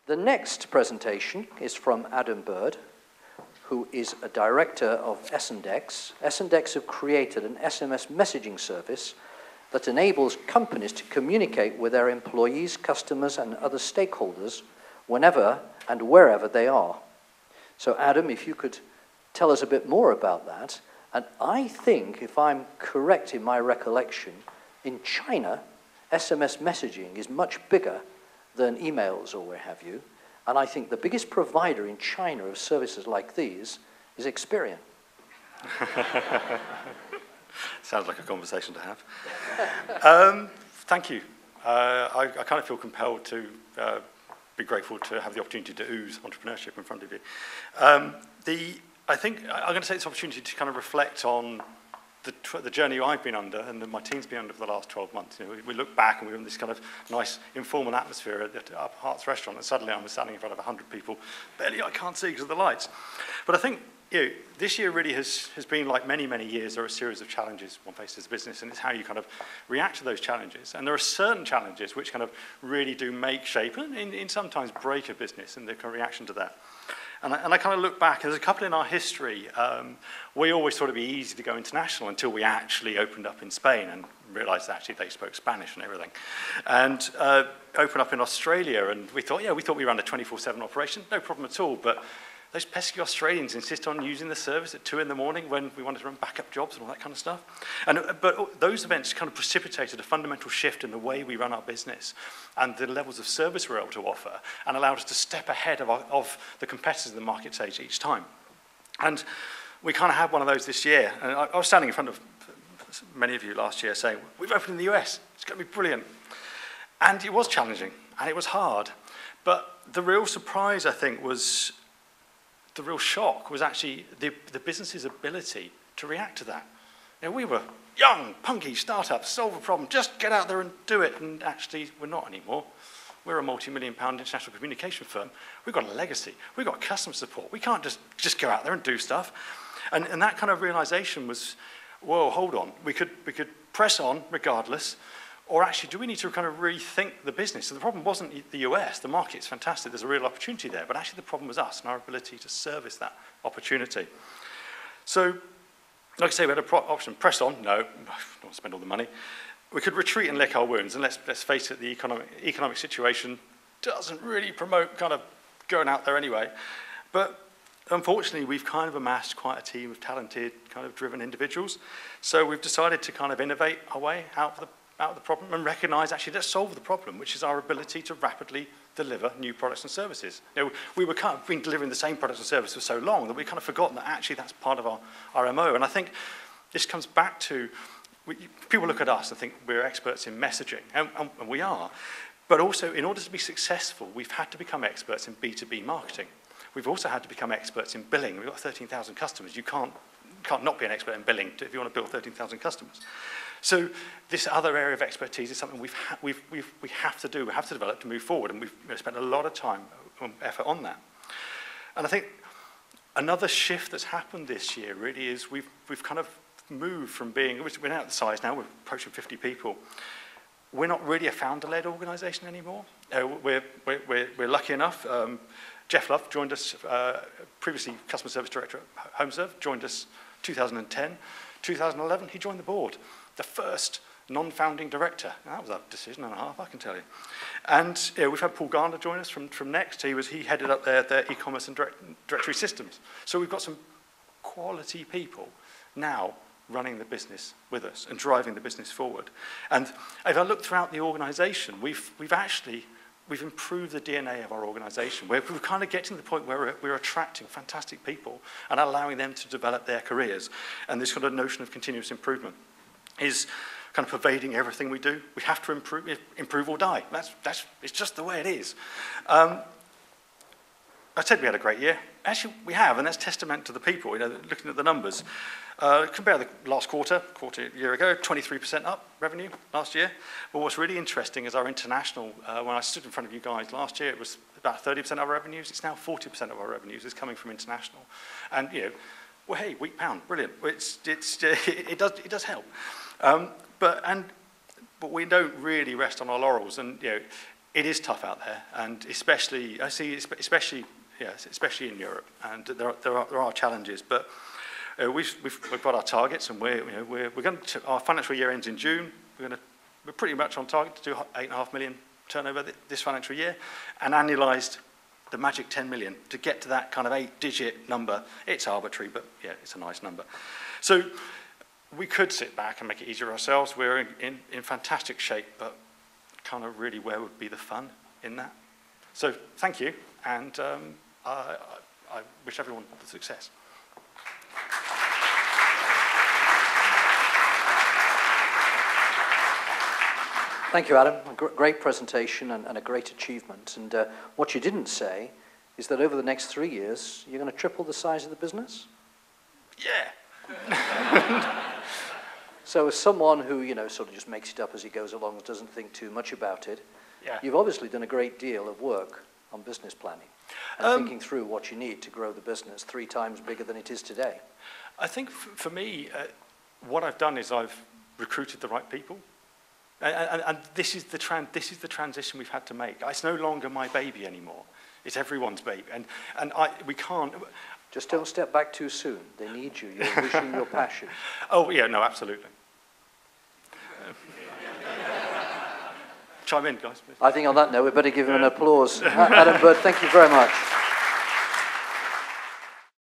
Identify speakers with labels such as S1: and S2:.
S1: The next presentation is from Adam Bird, who is a director of Esendex. Esendex have created an SMS messaging service that enables companies to communicate with their employees, customers, and other stakeholders whenever and wherever they are. So Adam, if you could tell us a bit more about that. And I think, if I'm correct in my recollection, in China, SMS messaging is much bigger than emails or where have you. And I think the biggest provider in China of services like these is Experian.
S2: Sounds like a conversation to have. Thank you. I kind of feel compelled to be grateful to have the opportunity to ooze entrepreneurship in front of you. I think I'm going to take this opportunity to kind of reflect on the journey I've been under and that my team's been under for the last 12 months. You know, we look back and we're in this kind of nice informal atmosphere at our Hearts restaurant, and suddenly I'm standing in front of 100 people. Barely I can't see because of the lights. But I think this year really has been like many, many years. There are a series of challenges one faces as a business, and it's how you kind of react to those challenges. And there are certain challenges which kind of really do make shape and in sometimes break a business and the kind of reaction to that. And I kind of look back, there's a couple in our history. We always thought it'd be easy to go international until we actually opened up in Spain and realized actually they spoke Spanish and everything. And opened up in Australia, and we thought we ran a 24/7 operation, no problem at all. But those pesky Australians insist on using the service at 2 in the morning when we wanted to run backup jobs and all that kind of stuff. But those events kind of precipitated a fundamental shift in the way we run our business and the levels of service we're able to offer, and allowed us to step ahead of the competitors in the market stage each time. And we kind of had one of those this year. And I was standing in front of many of you last year saying, we've opened in the US, it's going to be brilliant. And it was challenging, and it was hard. But the real surprise, I think, was the real shock was actually the business's ability to react to that. You know, we were young, punky startups, solve a problem, just get out there and do it. And actually, we're not anymore. We're a multi-million-pound international communication firm. We've got a legacy. We've got customer support. We can't just go out there and do stuff. And that kind of realization was, whoa, hold on. We could press on regardless. Or actually, do we need to kind of rethink the business? So the problem wasn't the US. The market's fantastic. There's a real opportunity there. But actually, the problem was us and our ability to service that opportunity. So, like I say, we had an option. Press on. No, don't spend all the money. We could retreat and lick our wounds. And let's face it, the economic situation doesn't really promote kind of going out there anyway. But unfortunately, we've kind of amassed quite a team of talented, kind of driven individuals. So we've decided to kind of innovate our way out of the problem and recognize, actually, let's solve the problem, which is our ability to rapidly deliver new products and services. You know, we were kind of been delivering the same products and services for so long that we kind of forgotten that actually that's part of our MO. And I think this comes back to, people look at us and think we're experts in messaging, and we are. But also, in order to be successful, we've had to become experts in B2B marketing. We've also had to become experts in billing. We've got 13,000 customers. You can't not be an expert in billing if you want to build 13,000 customers. So this other area of expertise is something we have to do, we have to develop to move forward, and we've spent a lot of time and effort on that. And I think another shift that's happened this year really is we've kind of moved from being, we're now at the size now, we're approaching 50 people. We're not really a founder-led organization anymore. We're lucky enough. Jeff Love joined us, previously customer service director at HomeServe, joined us 2010. 2011, he joined the board. The first non-founding director. Now, that was a decision and a half, I can tell you. And we've had Paul Garner join us from Next. He headed up their e-commerce and directory systems. So we've got some quality people now running the business with us and driving the business forward. And if I look throughout the organization, we've improved the DNA of our organization. We're kind of getting to the point where we're attracting fantastic people and allowing them to develop their careers. And this kind of notion of continuous improvement is kind of pervading everything we do. We have to improve or die. It's just the way it is. I said we had a great year. Actually, we have, and that's testament to the people. You know, looking at the numbers, compare the last quarter a year ago, 23% up revenue last year. But what's really interesting is our international. When I stood in front of you guys last year, it was about 30% of our revenues. It's now 40% of our revenues is coming from international. And well, hey, weak pound, brilliant. It does help. But we don't really rest on our laurels. And it is tough out there, and especially in Europe, and there are challenges. But we've got our targets, and we're going to, our financial year ends in June. We're pretty much on target to do 8.5 million turnover this financial year, and annualized the magic 10 million to get to that kind of 8-digit number. It's arbitrary, but yeah, it's a nice number. So we could sit back and make it easier ourselves. We're in fantastic shape, but kind of really where would be the fun in that? So thank you, and I wish everyone the success.
S1: Thank you, Adam. A great presentation and a great achievement. And what you didn't say is that over the next 3 years, you're going to triple the size of the business?
S2: Yeah.
S1: So as someone who, sort of just makes it up as he goes along and doesn't think too much about it,
S2: Yeah.
S1: You've obviously done a great deal of work on business planning and thinking through what you need to grow the business 3 times bigger than it is today.
S2: I think for me, what I've done is I've recruited the right people. And this is the transition we've had to make. It's no longer my baby anymore. It's everyone's baby. And we can't...
S1: Just don't step back too soon. They need you. You're wishing your passion.
S2: Oh, yeah, no, absolutely. Chime in, guys, please.
S1: I think on that note, we better give him an applause. Adam Bird, thank you very much.